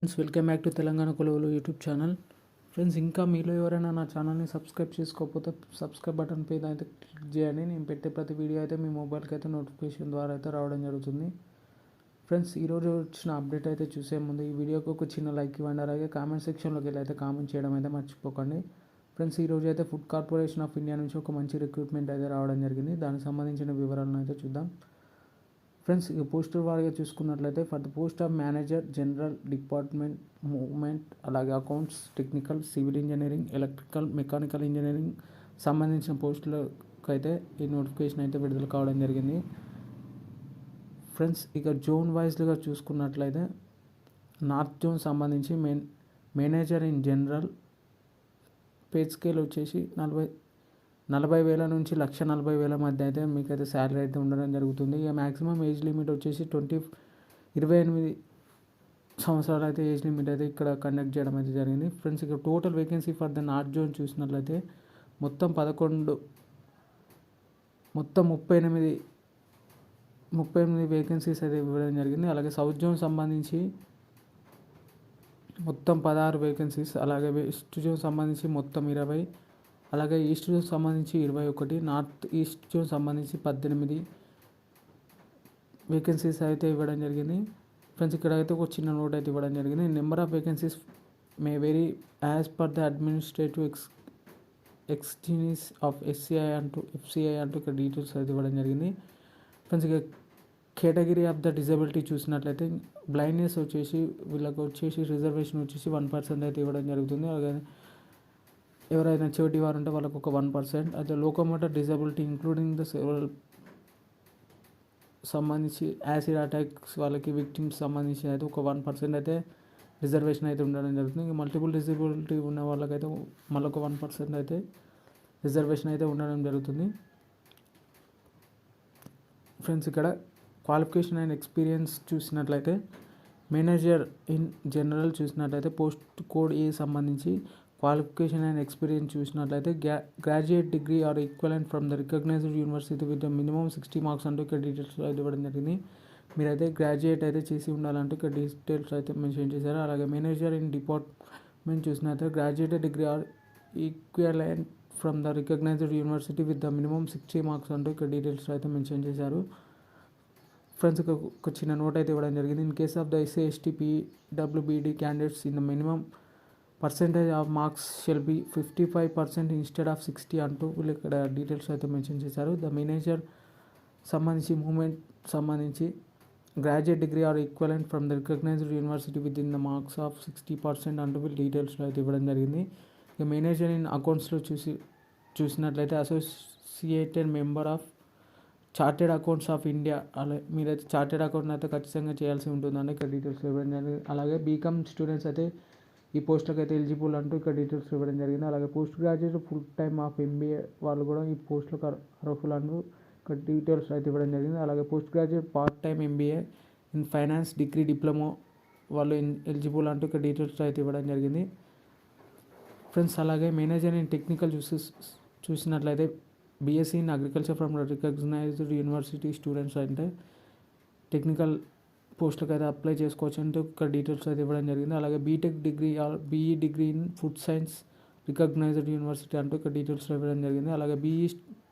Friends, welcome back to Telangana Koluvulu YouTube channel. Friends, ఇంకా మీలో ఎవరైనా నా ఛానల్ని సబ్స్క్రైబ్ చేసుకోకపోతే సబ్స్క్రైబ్ బటన్ పైన అయితే క్లిక్ చేయండి. నేను పెట్టే ప్రతి వీడియో అయితే మీ మొబైల్కి అయితే నోటిఫికేషన్ ద్వారా అయితే రావడం జరుగుతుంది. ఫ్రెండ్స్, ఈరోజు వచ్చిన అప్డేట్ అయితే చూసే ముందు ఈ వీడియోకి ఒక చిన్న లైక్ ఇవ్వండి. అలాగే కామెంట్ సెక్షన్లోకి వెళ్ళి అయితే కామెంట్ చేయడం అయితే మర్చిపోకండి. ఫ్రెండ్స్, ఈరోజు అయితే ఫుడ్ కార్పొరేషన్ ఆఫ్ ఇండియా నుంచి ఒక మంచి రిక్రూట్మెంట్ అయితే రావడం జరిగింది. దానికి సంబంధించిన వివరాలను అయితే చూద్దాం. ఫ్రెండ్స్, ఇక పోస్టర్ వారిగా చూసుకున్నట్లయితే for the post of manager general department movement, అలాగే accounts, technical, civil engineering, electrical, mechanical engineering సంబంధించిన పోస్టులకు అయితే ఈ నోటిఫికేషన్ అయితే విడుదల కావడం జరిగింది. ఫ్రెండ్స్, ఇక జోన్ వైజ్గా చూసుకున్నట్లయితే నార్త్ జోన్ సంబంధించి manager in general pay scale వచ్చేసి 40,000 నుంచి 1,40,000 మధ్య అయితే మీకైతే శాలరీ అయితే ఉండడం జరుగుతుంది. ఇక మ్యాక్సిమం ఏజ్ లిమిట్ వచ్చేసి 28 సంవత్సరాలు అయితే ఏజ్ లిమిట్ అయితే ఇక్కడ కండక్ట్ చేయడం అయితే జరిగింది. ఫ్రెండ్స్, ఇక్కడ total vacancy for the north zone చూసినట్లయితే మొత్తం 38 వేకెన్సీస్ అయితే ఇవ్వడం జరిగింది. అలాగే సౌత్ జోన్ సంబంధించి మొత్తం 16 వేకెన్సీస్, అలాగే వెస్ట్ జోన్ సంబంధించి మొత్తం 20, అలాగే ఈస్ట్ జోన్ సంబంధించి 21, నార్త్ ఈస్ట్ జోన్ సంబంధించి 18 వేకెన్సీస్ అయితే ఇవ్వడం జరిగింది. ఫ్రెండ్స్, ఇక్కడ అయితే ఒక చిన్న నోట్ అయితే ఇవ్వడం జరిగింది. Number of vacancies may vary as per the administrative exigencies of FCI అంటూ ఇక్కడ డీటెయిల్స్ అయితే ఇవ్వడం జరిగింది. ఫ్రెండ్స్, ఇక కేటగిరీ ఆఫ్ ద డిజబిలిటీ చూసినట్లయితే బ్లైండ్నెస్ వచ్చేసి వీళ్ళకి వచ్చేసి రిజర్వేషన్ వచ్చేసి 1% అయితే ఇవ్వడం జరుగుతుంది. అలాగే ఎవరైనా చెవిటి వారు ఉంటే వాళ్ళకు ఒక 1%. అయితే locomotor disability including the several సంబంధించి యాసిడ్ అటాక్స్ వాళ్ళకి విక్టిమ్స్ సంబంధించి అయితే ఒక 1% అయితే రిజర్వేషన్ అయితే ఉండడం జరుగుతుంది. మల్టిపుల్ డిజబిలిటీ ఉన్న వాళ్ళకైతే మళ్ళొక 1% అయితే రిజర్వేషన్ అయితే ఉండడం జరుగుతుంది. ఫ్రెండ్స్, ఇక్కడ క్వాలిఫికేషన్ అండ్ ఎక్స్పీరియన్స్ చూసినట్లయితే మేనేజర్ ఇన్ జనరల్ చూసినట్లయితే పోస్ట్ కోడ్ ఏ సంబంధించి క్వాలిఫికేషన్ అండ్ ఎక్స్పీరియన్స్ చూసినట్లయితే graduate degree or equivalent from the recognised university with minimum 60 marks అంటూ ఇక్కడ డీటెయిల్స్ అయితే ఇవ్వడం జరిగింది. మీరైతే గ్రాడ్యుయేట్ అయితే చేసి ఉండాలంటూ ఇక్కడ డీటెయిల్స్ అయితే మెన్షన్ చేశారు. అలాగే మేనేజర్ ఇన్ డిపార్ట్మెంట్ చూసినట్లయితే graduate degree or equivalent from the recognised university with the minimum 60 marks అంటూ ఇక్కడ డీటెయిల్స్ అయితే మెన్షన్ చేశారు. ఫ్రెండ్స్, ఒక చిన్న నోట్ అయితే ఇవ్వడం జరిగింది. In case of the SC ST PWBD candidates in the minimum percentage of marks shall be 55% instead of 60 అంటూ వీళ్ళు ఇక్కడ డీటెయిల్స్ అయితే మెన్షన్ చేశారు. ద మేనేజర్ సంబంధించి మూమెంట్ సంబంధించి graduate degree or equivalent from the recognised university with in the marks of 60% అంటూ వీళ్ళు డీటెయిల్స్లో అయితే ఇవ్వడం జరిగింది. ఇక మేనేజర్ ఇన్ అకౌంట్స్లో చూసినట్లయితే associated member of chartered accounts of India, అలాగే మీరైతే చార్టెడ్ అకౌంట్ అయితే ఖచ్చితంగా చేయాల్సి ఉంటుందని ఇక్కడ డీటెయిల్స్ ఇవ్వడం జరిగింది. అలాగే బీకామ్ స్టూడెంట్స్ అయితే ఈ పోస్టులకు అయితే ఎలిజిబుల్ అంటూ ఇక్కడ డీటెయిల్స్ ఇవ్వడం జరిగింది. అలాగే post graduate full time of MBA వాళ్ళు కూడా ఈ పోస్టులకు అర్హులు అంటూ ఇక్కడ డీటెయిల్స్ అయితే ఇవ్వడం జరిగింది. అలాగే post graduate part time MBA in finance diploma వాళ్ళు ఎలిజిబుల్ అంటూ ఇక్కడ డీటెయిల్స్ అయితే ఇవ్వడం జరిగింది. ఫ్రెండ్స్, అలాగే మేనేజర్ ఇన్ టెక్నికల్ చూసినట్లయితే BSc in agriculture from recognised university students అంటే టెక్నికల్ పోస్టులకు అయితే అప్లై చేసుకోవచ్చు అంటే ఇక్కడ డీటెయిల్స్ అయితే ఇవ్వడం జరిగింది. అలాగే BTech degree or BE degree in food science recognised university అంటూ ఇక్కడ డీటెయిల్స్ ఇవ్వడం జరిగింది. అలాగే BE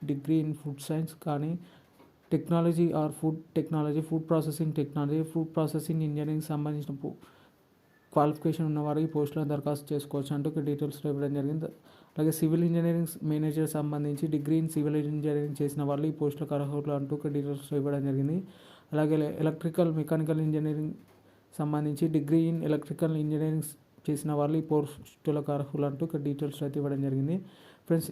degree in food science కానీ technology or food technology, food processing engineering సంబంధించిన క్వాలిఫికేషన్ ఉన్నవారు ఈ పోస్టులను దరఖాస్తు చేసుకోవచ్చు అంటూ ఇక్కడ డీటెయిల్స్లో ఇవ్వడం జరిగింది. అలాగే సివిల్ ఇంజనీరింగ్ మేనేజర్ సంబంధించి డిగ్రీ ఇన్ సివిల్ ఇంజనీరింగ్ చేసిన వాళ్ళు ఈ పోస్టులకు అర్హులు అంటూ ఇక్కడ డీటెయిల్స్లో ఇవ్వడం జరిగింది. అలాగే ఎలక్ట్రికల్, మెకానికల్ ఇంజనీరింగ్ సంబంధించి డిగ్రీ ఇన్ ఎలక్ట్రికల్ ఇంజనీరింగ్ చేసిన వాళ్ళు ఈ పోస్టులకు అర్హులు అంటూ ఇక్కడ డీటెయిల్స్ అయితే ఇవ్వడం జరిగింది. Friends,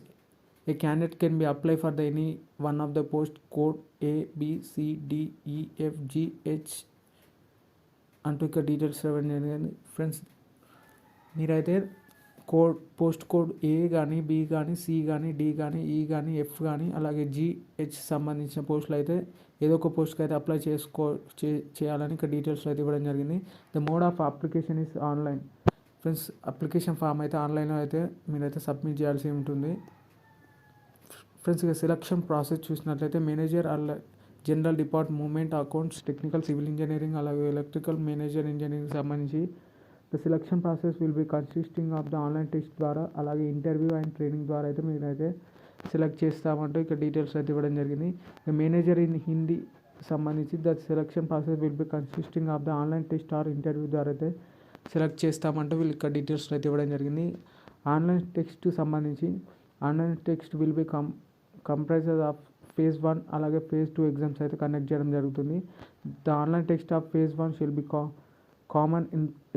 A candidate can be apply for the any one of the post code ABCDEFGH అంటూ ఇక్కడ డీటెయిల్స్ ఇవ్వడం జరిగింది. ఫ్రెండ్స్, మీరైతే పోస్ట్ కోడ్ ఏ కానీ, బి కానీ, సి కానీ, డి కానీ, ఈ కానీ, ఎఫ్ కానీ, అలాగే GH సంబంధించిన పోస్టులు అయితే ఏదో ఒక పోస్ట్కి అయితే అప్లై చేయాలని ఇక్కడ డీటెయిల్స్ అయితే ఇవ్వడం జరిగింది. The mode of application is online. Friends, application form అయితే ఆన్లైన్లో అయితే మీరైతే సబ్మిట్ చేయాల్సి ఉంటుంది. ఫ్రెండ్స్, ఇక సెలక్షన్ ప్రాసెస్ చూసినట్లయితే manager general department movement, accounts, technical, civil engineering, అలాగే ఎలక్ట్రికల్, మేనేజర్ ఇంజనీరింగ్ సంబంధించి the selection process will be consisting of the online test ద్వారా అలాగే ఇంటర్వ్యూ అండ్ ట్రైనింగ్ ద్వారా అయితే మీరైతే సెలెక్ట్ చేస్తామంటూ ఇక్కడ డీటెయిల్స్ అయితే ఇవ్వడం జరిగింది. ద మేనేజర్ ఇన్ హిందీ సంబంధించి the selection process will be consisting of the online test or interview ద్వారా అయితే సెలెక్ట్ చేస్తామంటూ వీళ్ళు ఇక్కడ డీటెయిల్స్ అయితే ఇవ్వడం జరిగింది. ఆన్లైన్ టెక్స్ట్ సంబంధించి online text will be comprises of phase 1 అలాగే phase 2 ఎగ్జామ్స్ అయితే కండక్ట్ చేయడం జరుగుతుంది. The online text of phase 1 shall be common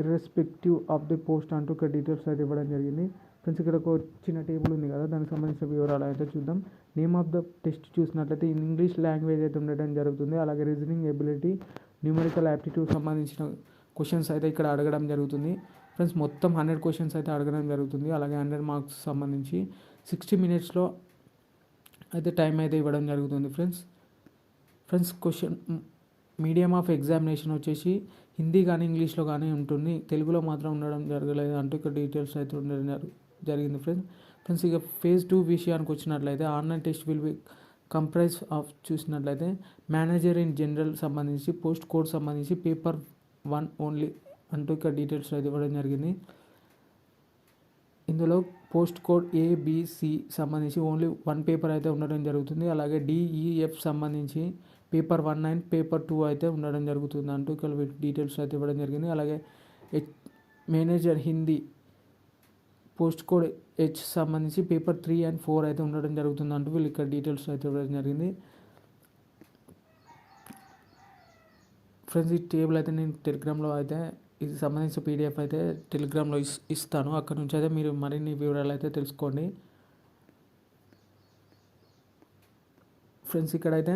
irrespective of the post అంటూ ఇక్కడ డీటెయిల్స్ అయితే ఇవ్వడం జరిగింది. ఫ్రెండ్స్ ఇక్కడ ఒక చిన్న టేబుల్ ఉంది కదా, దానికి సంబంధించిన వివరాలు అయితే చూద్దాం. నేమ్ ఆఫ్ ద టెస్ట్ చూసినట్లయితే ఇంగ్లీష్ లాంగ్వేజ్ అయితే ఉండడం జరుగుతుంది. అలాగే రీజనింగ్ ఎబిలిటీ, న్యూమరికల్ యాప్టిట్యూడ్ సంబంధించిన క్వశ్చన్స్ అయితే ఇక్కడ అడగడం జరుగుతుంది. ఫ్రెండ్స్ మొత్తం 100 క్వశ్చన్స్ అయితే అడగడం జరుగుతుంది. అలాగే 100 మార్క్స్ సంబంధించి 60 మినిట్స్లో అయితే టైం అయితే ఇవ్వడం జరుగుతుంది. Friends question medium of examination వచ్చేసి హిందీ కానీ ఇంగ్లీష్లో కానీ ఉంటుంది, తెలుగులో మాత్రం ఉండడం జరగలేదు అంటూ ఇక్కడ డీటెయిల్స్ అయితే ఉండడం జరిగింది. ఫ్రెండ్స్ ఇక phase 2 విషయానికి వచ్చినట్లయితే online test will be comprise of చూసినట్లయితే మేనేజర్ ఇన్ జనరల్ సంబంధించి పోస్ట్ కోడ్ సంబంధించి పేపర్ 1 ఓన్లీ అంటూ ఇక్కడ డీటెయిల్స్ అయితే ఇవ్వడం జరిగింది. ఇందులో పోస్ట్ కోడ్ ABC సంబంధించి ఓన్లీ 1 పేపర్ అయితే ఉండడం జరుగుతుంది. అలాగే DEF సంబంధించి పేపర్ 1 అండ్ పేపర్ 2 అయితే ఉండడం జరుగుతుంది అంటూ ఇక్కడ డీటెయిల్స్ అయితే ఇవ్వడం జరిగింది. అలాగే manager Hindi post code H సంబంధించి పేపర్ 3 అండ్ 4 అయితే ఉండడం జరుగుతుంది అంటూ వీళ్ళు ఇక్కడ డీటెయిల్స్ అయితే ఇవ్వడం జరిగింది. ఫ్రెండ్స్ ఈ టేబుల్ అయితే నేను టెలిగ్రామ్లో అయితే ఇది సంబంధించిన PDF అయితే టెలిగ్రామ్లో ఇస్తాను, అక్కడ నుంచి అయితే మీరు మరిన్ని వివరాలు అయితే తెలుసుకోండి. ఫ్రెండ్స్ ఇక్కడైతే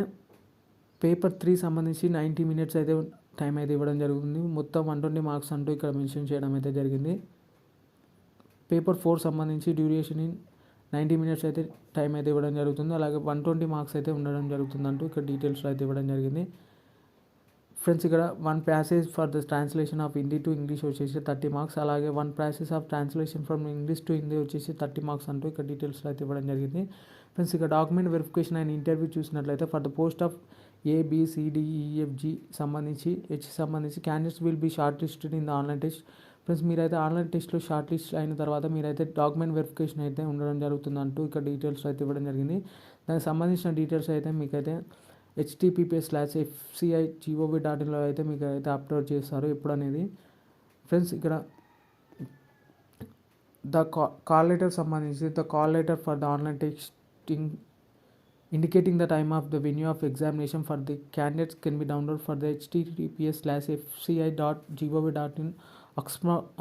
పేపర్ 3 సంబంధించి 90 మినిట్స్ అయితే టైం అయితే ఇవ్వడం జరుగుతుంది. మొత్తం 120 మార్క్స్ అంటూ ఇక్కడ మెన్షన్ చేయడం అయితే జరిగింది. పేపర్ 4 సంబంధించి డ్యూరేషన్ ఇన్ 90 మినిట్స్ అయితే టైం అయితే ఇవ్వడం జరుగుతుంది. అలాగే 120 మార్క్స్ అయితే ఉండడం జరుగుతుంది అంటూ ఇక్కడ డీటెయిల్స్ అయితే ఇవ్వడం జరిగింది. ఫ్రెండ్స్ ఇక్కడ 1 passage for the translation of Hindi to English వచ్చేసి 30 మార్క్స్, అలాగే 1 passage of translation from English to Hindi వచ్చేసి 30 మార్క్స్ అంటూ ఇక్కడ డీటెయిల్స్ అయితే ఇవ్వడం జరిగింది. ఫ్రెండ్స్ ఇక్కడ డాక్యుమెంట్ వెరిఫికేషన్ అండ్ ఇంటర్వ్యూ చూసినట్లయితే for the post of ABCDEFG సంబంధించి H సంబంధించి candidates will be shortlisted in the online test. Friends మీరైతే ఆన్లైన్ టెస్ట్లో షార్ట్ లిస్ట్ అయిన తర్వాత మీరైతే డాక్యుమెంట్ వెరిఫికేషన్ అయితే ఉండడం జరుగుతుంది అంటూ ఇక్కడ డీటెయిల్స్ అయితే ఇవ్వడం జరిగింది. దానికి సంబంధించిన డీటెయిల్స్ అయితే మీకైతే https:/fci.gov.in అయితే మీకు అయితే అప్లోడ్ చేస్తారు ఎప్పుడు అనేది. ఫ్రెండ్స్ ఇక్కడ ద కాల్ లెటర్ సంబంధించి the call letter for the online testing indicating the time of the venue of examination for the candidates can be download for the https:/fci.gov.in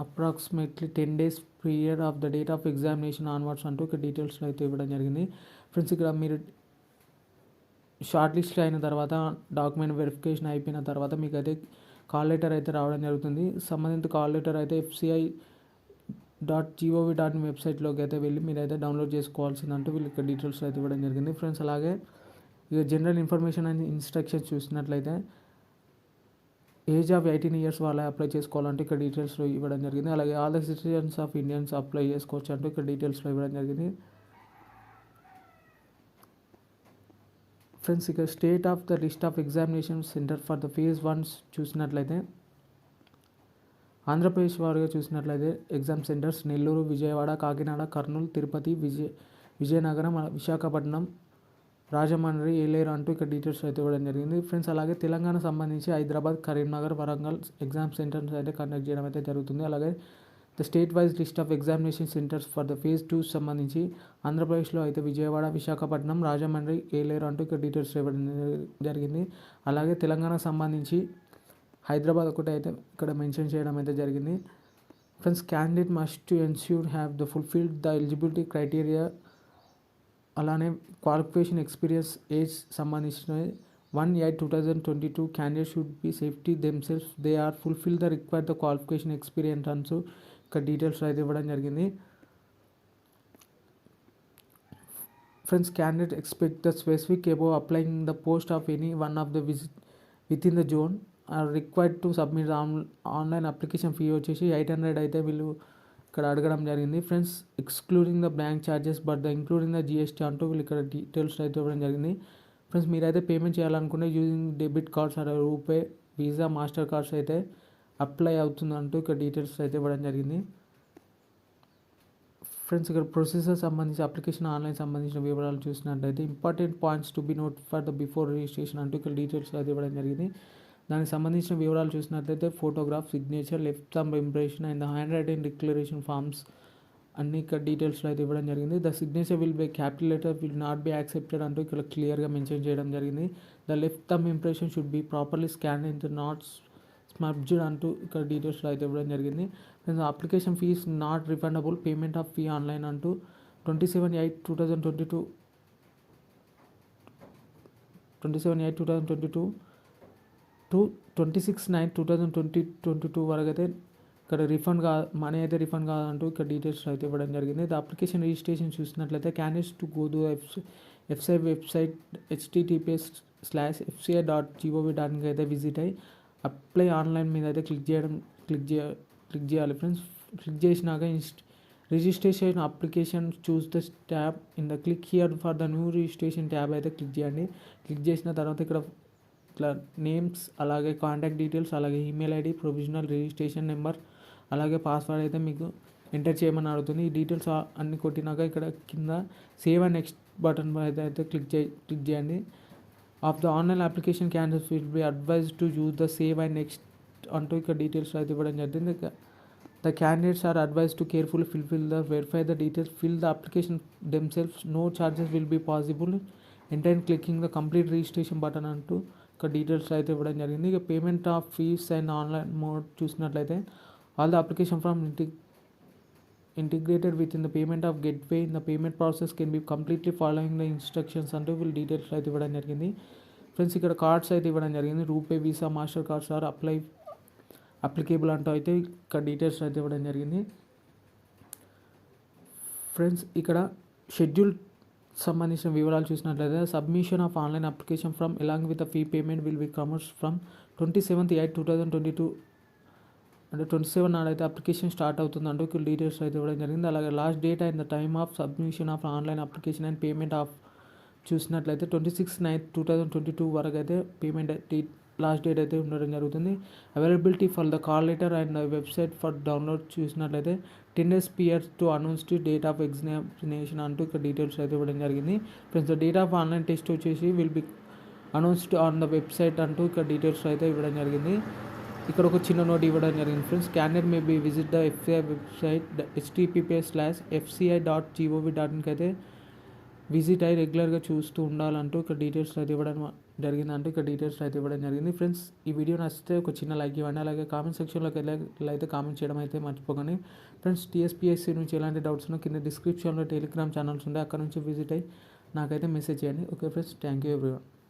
approximately 10 days period of the date of examination onwards అంటూ ఇక్కడ details అయితే ఇవ్వడం జరిగింది. Friends ఇక్కడ మీరు short list అయిన తర్వాత document verification అయిపోయిన తర్వాత మీకు అయితే కాల్ లెటర్ అయితే రావడం జరుగుతుంది. సంబంధిత కాల్ లెటర్ అయితే fci.gov.in వెబ్సైట్లోకి అయితే వెళ్ళి మీరైతే డౌన్లోడ్ చేసుకోవాల్సిందంటూ వీళ్ళు ఇక్కడ డీటెయిల్స్ అయితే ఇవ్వడం జరిగింది. ఫ్రెండ్స్ అలాగే ఇక జనరల్ ఇన్ఫర్మేషన్ అండ్ ఇన్స్ట్రక్షన్స్ చూసినట్లయితే ఏజ్ ఆఫ్ 18 years వాళ్ళే అప్లై చేసుకోవాలంటే ఇక్కడ డీటెయిల్స్లో ఇవ్వడం జరిగింది. అలాగే all the citizens of Indians apply చేసుకోవచ్చు అంటూ ఇక్కడ డీటెయిల్స్లో ఇవ్వడం జరిగింది. ఫ్రెండ్స్ ఇక state of the list of examination centre for the phase 1 చూసినట్లయితే ఆంధ్రప్రదేశ్ వారిగా చూసినట్లయితే ఎగ్జామ్ సెంటర్స్ నెల్లూరు, విజయవాడ, కాకినాడ, కర్నూలు, తిరుపతి, విజయనగరం, విశాఖపట్నం, రాజమండ్రి, ఏలేరు అంటూ ఇక్కడ డీటెయిల్స్ అయితే ఇవ్వడం జరిగింది. ఫ్రెండ్స్ అలాగే తెలంగాణ సంబంధించి హైదరాబాద్, కరీంనగర్, వరంగల్ ఎగ్జామ్ సెంటర్స్ అయితే కండక్ట్ చేయడం అయితే జరుగుతుంది. అలాగే the state wise list of examination centres for the phase 2 సంబంధించి ఆంధ్రప్రదేశ్లో అయితే విజయవాడ, విశాఖపట్నం, రాజమండ్రి, ఏలేరు అంటూ ఇక్కడ డీటెయిల్స్ ఇవ్వడం జరిగింది. అలాగే తెలంగాణకు సంబంధించి హైదరాబాద్ ఒకటి అయితే ఇక్కడ మెన్షన్ చేయడం అయితే జరిగింది. Friends candidate must to ensure have the fulfilled the eligibility criteria, అలానే క్వాలిఫికేషన్, ఎక్స్పీరియన్స్, ఏజ్ సంబంధించిన 1/8/2022 candidate should be safety themselves they are fulfil the required the qualification, experience అంటూ ఇక్కడ డీటెయిల్స్ అయితే ఇవ్వడం జరిగింది. Friends candidate expect the specific above applying the post of any one of the with in the zone or required to submit online application fee వచ్చేసి 800 అయితే వీళ్ళు ఇక్కడ అడగడం జరిగింది. Friends excluding the bank charges but the including the GST అంటూ వీళ్ళు ఇక్కడ details అయితే ఇవ్వడం జరిగింది. ఫ్రెండ్స్ మీరైతే పేమెంట్ చేయాలనుకుంటే using debit cards or RuPay, Visa, master cards అయితే అప్లై అవుతుందంటూ ఇక్కడ డీటెయిల్స్ అయితే ఇవ్వడం జరిగింది. ఫ్రెండ్స్ ఇక్కడ ప్రొసీజర్ సంబంధించి అప్లికేషన్ ఆన్లైన్ సంబంధించిన వివరాలు చూసినట్లయితే important points to be note for the before registration అంటూ ఇక్కడ డీటెయిల్స్ అయితే ఇవ్వడం జరిగింది. దానికి సంబంధించిన వివరాలు చూసినట్లయితే photograph, signature, left thumb impression and the handwriting declaration forms అన్ని ఇక్కడ డీటెయిల్స్లో అయితే ఇవ్వడం జరిగింది. The signature will be capital letter will not be accepted అంటూ ఇక్కడ క్లియర్గా మెన్షన్ చేయడం జరిగింది. The left thumb impression should be properly scan in the not smudged అంటూ ఇక్కడ డీటెయిల్స్లో అయితే ఇవ్వడం జరిగింది. Application fees not refundable, payment of fee online అంటూ 27/8/2022 టు 26/9/2022 వరకు అయితే ఇక్కడ మనీ అయితే రిఫండ్ కాదంటూ ఇక్కడ డీటెయిల్స్ అయితే ఇవ్వడం జరిగింది. ద అప్లికేషన్ రిజిస్ట్రేషన్ చూసినట్లయితే candidates to go to FCI website https:/fci.gov.in అయితే విజిట్ అయ్యి అప్లై ఆన్లైన్ మీద అయితే క్లిక్ చేయాలి ఫ్రెండ్స్. క్లిక్ చేసినాక registration application choose the tab in the click here for the new registration tab అయితే క్లిక్ చేయండి. Click చేసిన తర్వాత ఇక్కడ ఇట్లా నేమ్స్, అలాగే కాంటాక్ట్ డీటెయిల్స్, అలాగే email ID, provisional registration number, అలాగే పాస్వర్డ్ అయితే మీకు ఎంటర్ చేయమని అడుగుతుంది. ఈ డీటెయిల్స్ అన్ని కొట్టినాక ఇక్కడ కింద సేవ్ అండ్ నెక్స్ట్ బటన్ అయితే క్లిక్ చేయండి. Of the online application candidates will be advise to use the save and next అంటూ ఇక్కడ డీటెయిల్స్ అయితే ఇవ్వడం జరిగింది. The candidates are advise to carefully verify the details, fill the application themselves, no charges will be possible enter clicking the complete registration button అంటూ ఇక్కడ details అయితే ఇవ్వడం జరిగింది. ఇక payment of fees and online mode చూసినట్లయితే all the application from integrated within the payment of gateway in the payment process can be completely following the instructions అంటూ వీళ్ళు details అయితే ఇవ్వడం జరిగింది. ఫ్రెండ్స్ ఇక్కడ కార్డ్స్ అయితే ఇవ్వడం జరిగింది. RuPay, Visa, master cards are applicable అంటూ అయితే ఇక్కడ డీటెయిల్స్ అయితే ఇవ్వడం జరిగింది. ఫ్రెండ్స్ ఇక్కడ షెడ్యూల్ సంబంధించిన వివరాలు చూసినట్లయితే submission of online application from along with the fee payment will be comers from 27/8/2022 అంటే 27 నాడైతే అప్లికేషన్ స్టార్ట్ అవుతుంది అంటూ ఇక్కడ డీటెయిల్స్ అయితే ఇవ్వడం జరిగింది. అలాగే last date and the time of submission of online application and payment of చూసినట్లయితే 26/9/2022 వరకు అయితే పేమెంట్ లాస్ట్ డేట్ అయితే ఉండడం జరుగుతుంది. Availability for the call letter and website for download చూసినట్లయితే 10 days prior to announced date of examination అంటూ ఇక్కడ details అయితే ఇవ్వడం జరిగింది. Friends the date of online test వచ్చేసి will be announced on the website అంటూ ఇక్కడ డీటెయిల్స్ అయితే ఇవ్వడం జరిగింది. ఇక్కడ ఒక చిన్న నోట్ ఇవ్వడం జరిగింది friends. Candidate may be visit the FCI website https:/fci.gov.in అయితే విజిట్ అయ్యి రెగ్యులర్గా చూస్తూ ఉండాలంటూ ఇక్కడ డీటెయిల్స్ అయితే ఇవ్వడం జరిగిందంటూ ఇక్కడ డీటెయిల్స్ అయితే ఇవ్వడం జరిగింది. ఫ్రెండ్స్ ఈ వీడియో నచ్చితే ఒక చిన్న లైక్ ఇవ్వండి. అలాగే కామెంట్ సెక్షన్లోకి అయితే కామెంట్ చేయడం అయితే మర్చిపోకండి. ఫ్రెండ్స్ టీఎస్పీఎస్సీ నుంచి ఎలాంటి డౌట్స్ ఉన్నా కింద డిస్క్రిప్షన్లో టెలిగ్రామ్ ఛానల్స్ ఉంటాయి, అక్కడ నుంచి విజిట్ అయ్యి నాకైతే మెసేజ్ చేయండి. Okay friends, thank you everyone.